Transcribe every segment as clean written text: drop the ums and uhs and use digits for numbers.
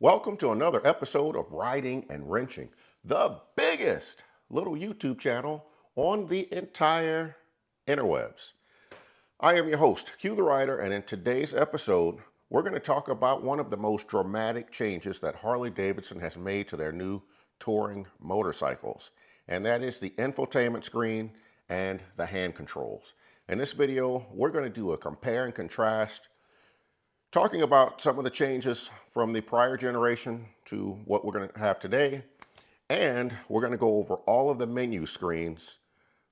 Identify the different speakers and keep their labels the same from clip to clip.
Speaker 1: Welcome to another episode of Riding and Wrenching, the biggest little YouTube channel on the entire interwebs. I am your host, Q the Rider, and in today's episode, we're going to talk about one of the most dramatic changes that Harley Davidson has made to their new touring motorcycles, and that is the infotainment screen and the hand controls. In this video, we're going to do a compare and contrast, talking about some of the changes from the prior generation to what we're going to have today, and we're going to go over all of the menu screens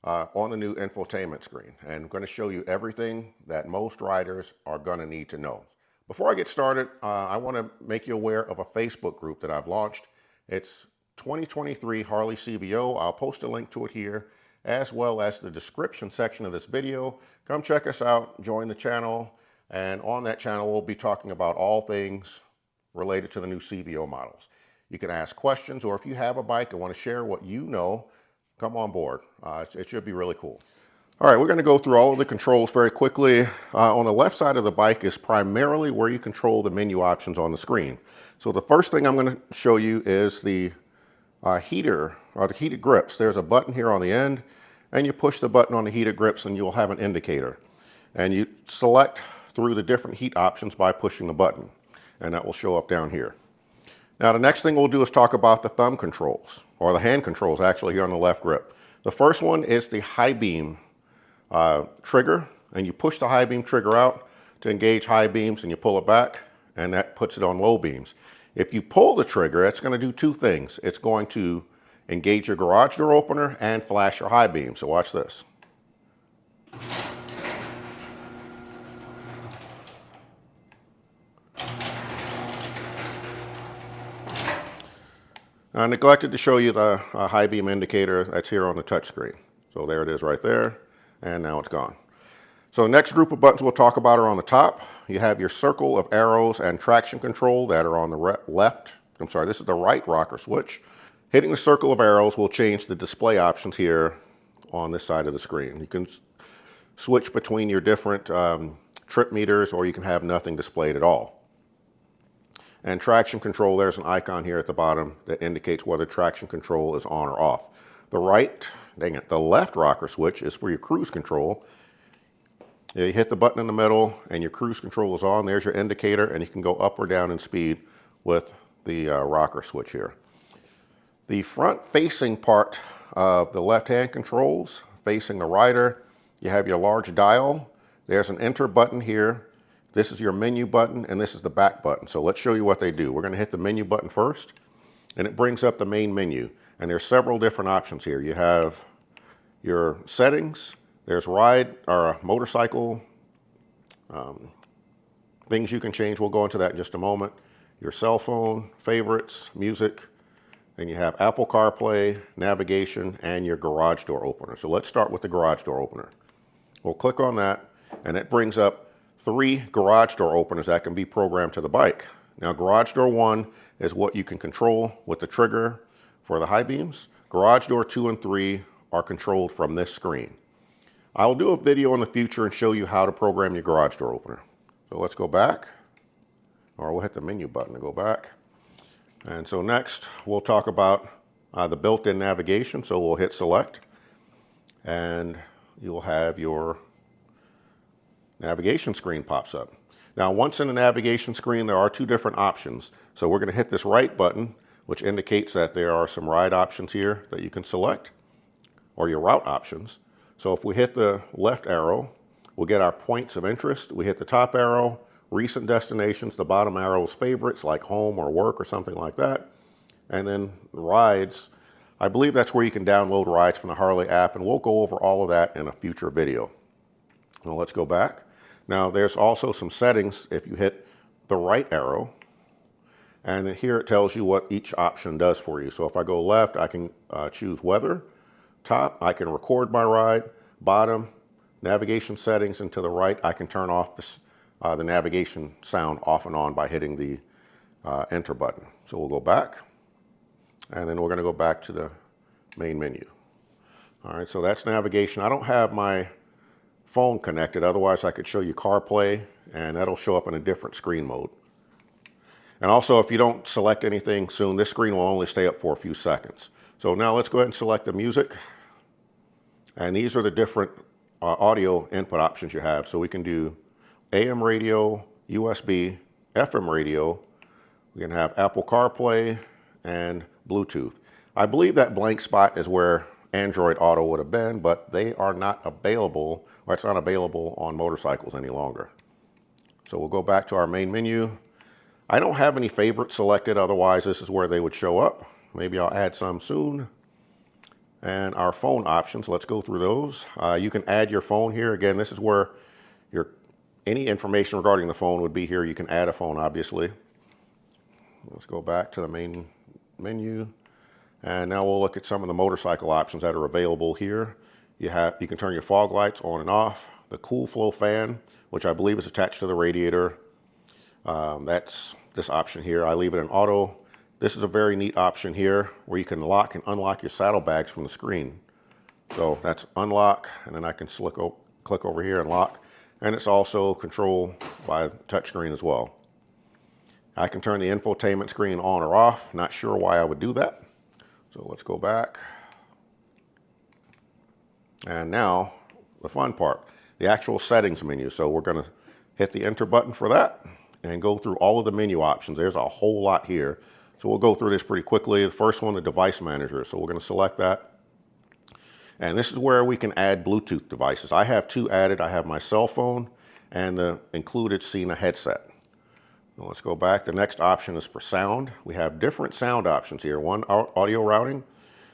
Speaker 1: on the new infotainment screen, and I'm going to show you everything that most riders are going to need to know. Before I get started, I want to make you aware of a Facebook group that I've launched. It's 2023 Harley CVO. I'll post a link to it here, as well as the description section of this video. Come check us out, join the channel. And on that channel, we'll be talking about all things related to the new CVO models. You can ask questions, or if you have a bike and want to share what you know, come on board. It should be really cool. All right, we're going to go through all of the controls very quickly. On the left side of the bike is primarily where you control the menu options on the screen. So the first thing I'm going to show you is the heater, or the heated grips. There's a button here on the end, and you push the button on the heated grips and you'll have an indicator. And you select through the different heat options by pushing the button, and that will show up down here. Now the next thing we'll do is talk about the thumb controls, or the hand controls actually, here on the left grip. The first one is the high beam trigger, and you push the high beam trigger out to engage high beams, and you pull it back, and that puts it on low beams. If you pull the trigger, it's going to do two things. It's going to engage your garage door opener and flash your high beam. So watch this. I neglected to show you the high beam indicator that's here on the touchscreen. So there it is right there, and now it's gone. So the next group of buttons we'll talk about are on the top. You have your circle of arrows and traction control that are on the left. I'm sorry, this is the right rocker switch. Hitting the circle of arrows will change the display options here on this side of the screen. You can switch between your different trip meters, or you can have nothing displayed at all. And traction control, there's an icon here at the bottom that indicates whether traction control is on or off. The left rocker switch is for your cruise control. You hit the button in the middle and your cruise control is on. There's your indicator, and you can go up or down in speed with the rocker switch here. The front facing part of the left hand controls, facing the rider, you have your large dial. There's an enter button here. This is your menu button, and this is the back button. So let's show you what they do. We're going to hit the menu button first, and it brings up the main menu. And there's several different options here. You have your settings, there's ride or motorcycle things you can change. We'll go into that in just a moment. Your cell phone, favorites, music, and you have Apple CarPlay, navigation, and your garage door opener. So let's start with the garage door opener. We'll click on that, and it brings up 3 garage door openers that can be programmed to the bike. Now, garage door 1 is what you can control with the trigger for the high beams. Garage door 2 and 3 are controlled from this screen. I will do a video in the future and show you how to program your garage door opener. So let's go back, or we'll hit the menu button to go back. And so next, we'll talk about the built-in navigation. So we'll hit select, and you'll have your navigation screen pops up. Now, once in the navigation screen, there are 2 different options. So we're going to hit this right button, which indicates that there are some ride options here that you can select, or your route options. So if we hit the left arrow, we'll get our points of interest. We hit the top arrow, recent destinations. The bottom arrow is favorites, like home or work or something like that. And then rides, I believe that's where you can download rides from the Harley app, and we'll go over all of that in a future video. Now let's go back. Now there's also some settings if you hit the right arrow, and then here it tells you what each option does for you. So if I go left, I can choose weather. Top, I can record my ride. Bottom, navigation settings, and to the right, I can turn off the navigation sound off and on by hitting the enter button. So we'll go back, and then we're going to go back to the main menu. All right, so that's navigation. I don't have my phone connected, otherwise I could show you CarPlay, and that'll show up in a different screen mode. And also, if you don't select anything soon, this screen will only stay up for a few seconds. So now let's go ahead and select the music. And these are the different audio input options you have. So we can do AM radio, USB, FM radio. We can have Apple CarPlay and Bluetooth. I believe that blank spot is where Android Auto would have been, but they are not available, or it's not available on motorcycles any longer. So we'll go back to our main menu. I don't have any favorites selected, otherwise this is where they would show up. Maybe I'll add some soon. And our phone options, let's go through those. You can add your phone here. Again, this is where any information regarding the phone would be here. You can add a phone, obviously. Let's go back to the main menu. And now we'll look at some of the motorcycle options that are available here. You can turn your fog lights on and off. The cool flow fan, which I believe is attached to the radiator. That's this option here. I leave it in auto. This is a very neat option here where you can lock and unlock your saddlebags from the screen. So that's unlock, and then I can click over here and lock. And it's also controlled by touchscreen as well. I can turn the infotainment screen on or off. Not sure why I would do that. So let's go back. And now the fun part, the actual settings menu. So we're going to hit the enter button for that and go through all of the menu options. There's a whole lot here. So we'll go through this pretty quickly. The first one, the device manager. So we're going to select that. And this is where we can add Bluetooth devices. I have two added. I have my cell phone and the included Sena headset. Now let's go back. The next option is for sound. We have different sound options here. One, audio routing.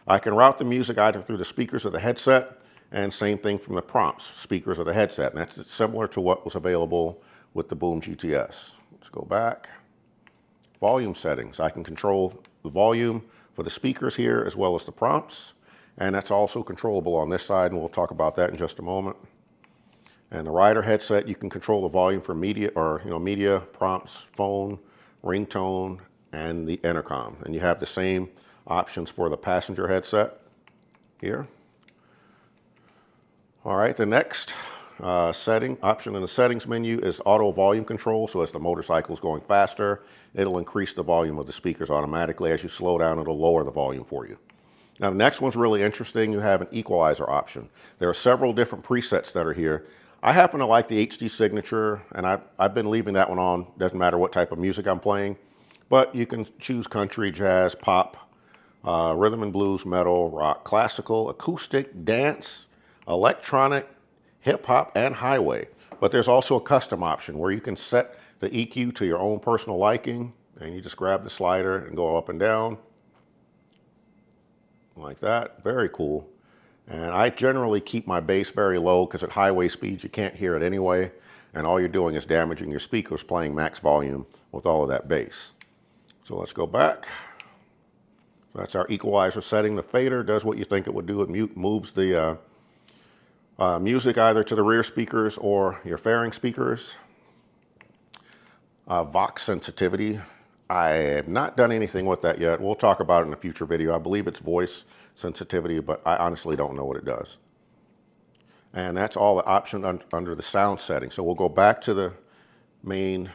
Speaker 1: I can route the music either through the speakers of the headset, and same thing from the prompts, speakers of the headset. And that's similar to what was available with the Boom GTS. Let's go back. Volume settings. I can control the volume for the speakers here as well as the prompts. And that's also controllable on this side, and we'll talk about that in just a moment. And the rider headset, you can control the volume for media, or media, prompts, phone, ringtone, and the intercom. And you have the same options for the passenger headset here. All right, the next setting option in the settings menu is auto volume control. So as the motorcycle is going faster, it'll increase the volume of the speakers automatically. As you slow down, it'll lower the volume for you. Now the next one's really interesting. You have an equalizer option. There are several different presets that are here. I happen to like the HD signature, and I've been leaving that one on. Doesn't matter what type of music I'm playing, but you can choose country, jazz, pop, rhythm and blues, metal, rock, classical, acoustic, dance, electronic, hip hop, and highway. But there's also a custom option where you can set the EQ to your own personal liking, and you just grab the slider and go up and down like that. Very cool. And I generally keep my bass very low because at highway speeds you can't hear it anyway, and all you're doing is damaging your speakers playing max volume with all of that bass. So let's go back. That's our equalizer setting. The fader does what you think it would do. It moves the music either to the rear speakers or your fairing speakers. Vox sensitivity. I have not done anything with that yet. We'll talk about it in a future video. I believe it's voice sensitivity, but I honestly don't know what it does. And that's all the options under the sound settings. So we'll go back to the main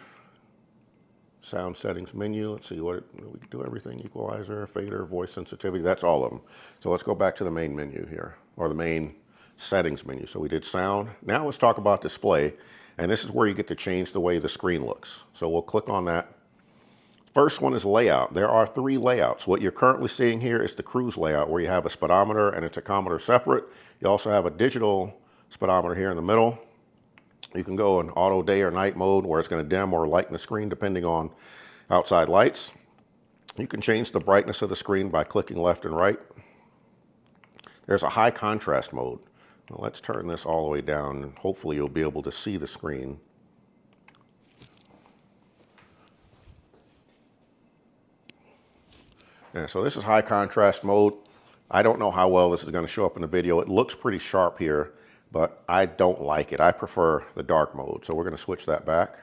Speaker 1: sound settings menu. Let's see we can do everything: equalizer, fader, voice sensitivity. That's all of them. So let's go back to the main menu here, or the main settings menu. So we did sound. Now let's talk about display. And this is where you get to change the way the screen looks. So we'll click on that. First one is layout. There are 3 layouts. What you're currently seeing here is the cruise layout, where you have a speedometer and a tachometer separate. You also have a digital speedometer here in the middle. You can go in auto day or night mode, where it's going to dim or lighten the screen depending on outside lights. You can change the brightness of the screen by clicking left and right. There's a high contrast mode. Well, let's turn this all the way down, and hopefully you'll be able to see the screen. Yeah, so this is high contrast mode. I don't know how well this is going to show up in the video. It looks pretty sharp here, but I don't like it. I prefer the dark mode, so we're going to switch that back.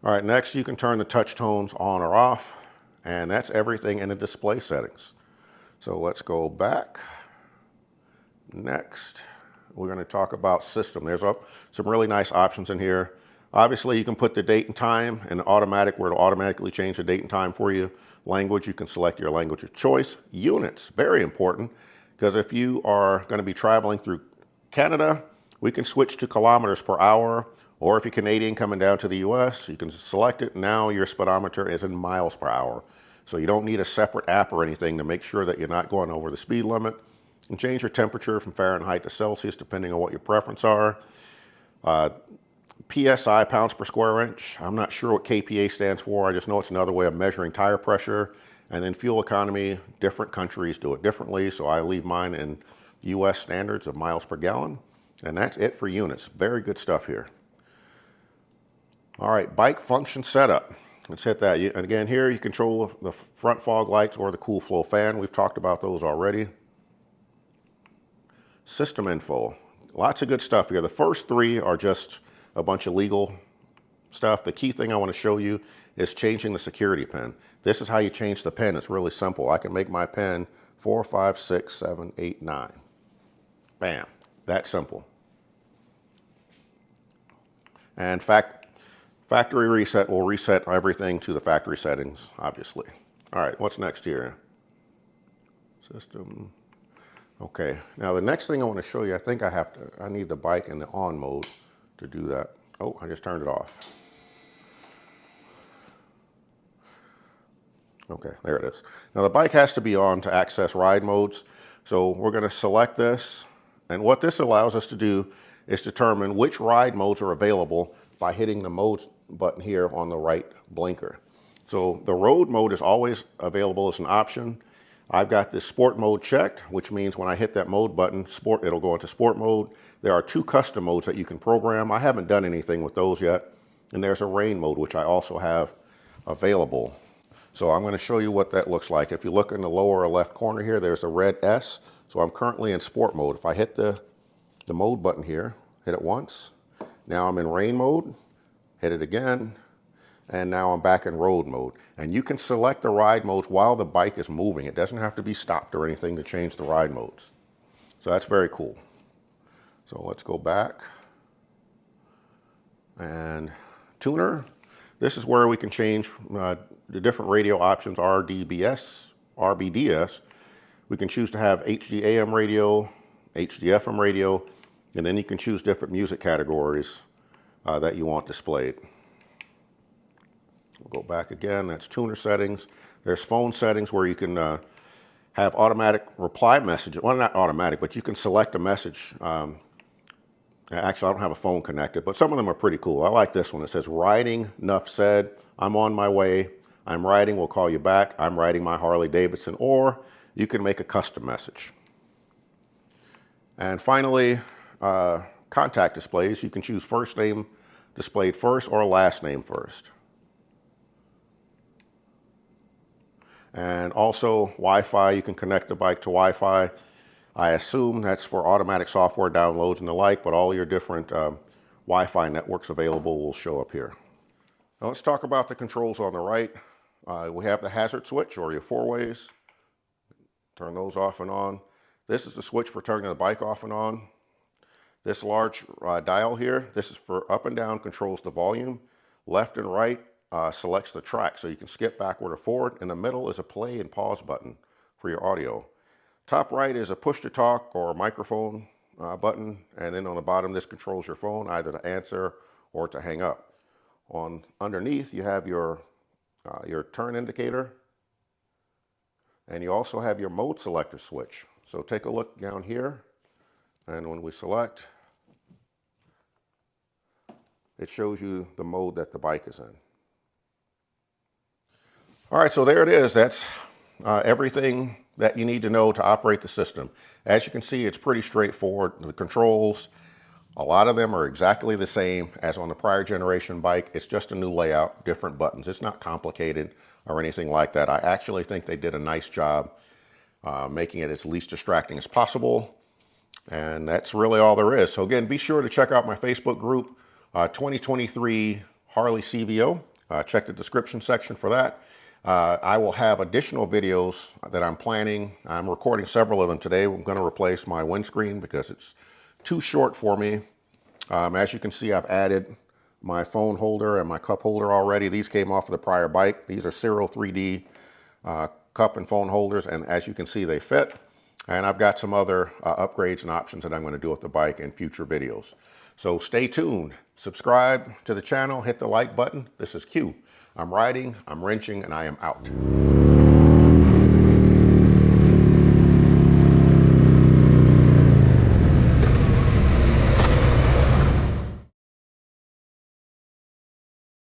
Speaker 1: All right, next you can turn the touch tones on or off, and that's everything in the display settings. So let's go back. Next, we're going to talk about system. There's some really nice options in here. Obviously, you can put the date and time and automatic, where it'll automatically change the date and time for you. Language, you can select your language of choice. Units, very important, because if you are going to be traveling through Canada, we can switch to kilometers per hour. Or if you're Canadian coming down to the US, you can select it. Now your speedometer is in miles per hour. So you don't need a separate app or anything to make sure that you're not going over the speed limit. And change your temperature from Fahrenheit to Celsius, depending on what your preference are. PSI, pounds per square inch. I'm not sure what KPA stands for. I just know it's another way of measuring tire pressure. And then fuel economy, different countries do it differently. So I leave mine in US standards of miles per gallon. And that's it for units. Very good stuff here. All right, bike function setup. Let's hit that. And again, here you control the front fog lights or the cool flow fan. We've talked about those already. System info. Lots of good stuff here. The first three are just a bunch of legal stuff. The key thing I want to show you is changing the security pin. This is how you change the pin. It's really simple. I can make my pin 4, 5, 6, 7, 8, 9. Bam. That simple. And factory reset will reset everything to the factory settings, obviously. All right, what's next here? System. Okay, now the next thing I want to show you, I need the bike in the on mode to do that. Oh, I just turned it off. Okay, there it is. Now the bike has to be on to access ride modes. So we're going to select this. And what this allows us to do is determine which ride modes are available by hitting the mode button here on the right blinker. So the road mode is always available as an option. I've got this sport mode checked, which means when I hit that mode button, it'll go into sport mode. There are 2 custom modes that you can program. I haven't done anything with those yet. And there's a rain mode, which I also have available. So I'm going to show you what that looks like. If you look in the lower left corner here, there's a red S. So I'm currently in sport mode. If I hit the mode button here, hit it once. Now I'm in rain mode, hit it again. And now I'm back in road mode. And you can select the ride modes while the bike is moving. It doesn't have to be stopped or anything to change the ride modes. So that's very cool. So let's go back. And tuner. This is where we can change the different radio options, RDBS, RBDS. We can choose to have HD AM radio, HD FM radio, and then you can choose different music categories that you want displayed. We'll go back again. That's tuner settings. There's phone settings where you can have automatic reply messages. Well, not automatic, but you can select a message. Actually, I don't have a phone connected, but some of them are pretty cool. I like this one. It says, riding, enough said. I'm on my way. I'm riding, we'll call you back. I'm riding my Harley Davidson. Or you can make a custom message. And finally, contact displays. You can choose first name displayed first or last name first. And also Wi-Fi, you can connect the bike to Wi-Fi. I assume that's for automatic software downloads and the like, but all your different Wi-Fi networks available will show up here. Now let's talk about the controls on the right. We have the hazard switch, or your 4-ways. Turn those off and on. This is the switch for turning the bike off and on. This large dial here, this is for up and down, controls the volume. Left and right selects the track, so you can skip backward or forward. In the middle is a play and pause button for your audio. Top right is a push to talk or microphone button, and then on the bottom this controls your phone either to answer or to hang up. Underneath you have your turn indicator, and you also have your mode selector switch. So take a look down here, and when we select, it shows you the mode that the bike is in. All right, so there it is. That's everything that you need to know to operate the system. As you can see, it's pretty straightforward. The controls, a lot of them are exactly the same as on the prior generation bike. It's just a new layout, different buttons. It's not complicated or anything like that. I actually think they did a nice job making it as least distracting as possible. And that's really all there is. So again, be sure to check out my Facebook group, 2023 Harley CVO. Check the description section for that. I will have additional videos that I'm planning. I'm recording several of them today. I'm going to replace my windscreen because it's too short for me. As you can see, I've added my phone holder and my cup holder already. These came off of the prior bike. These are Cyril 3D cup and phone holders, and as you can see, they fit. And I've got some other upgrades and options that I'm going to do with the bike in future videos. So stay tuned, subscribe to the channel, hit the like button. This is Q. I'm riding, I'm wrenching, and I am out.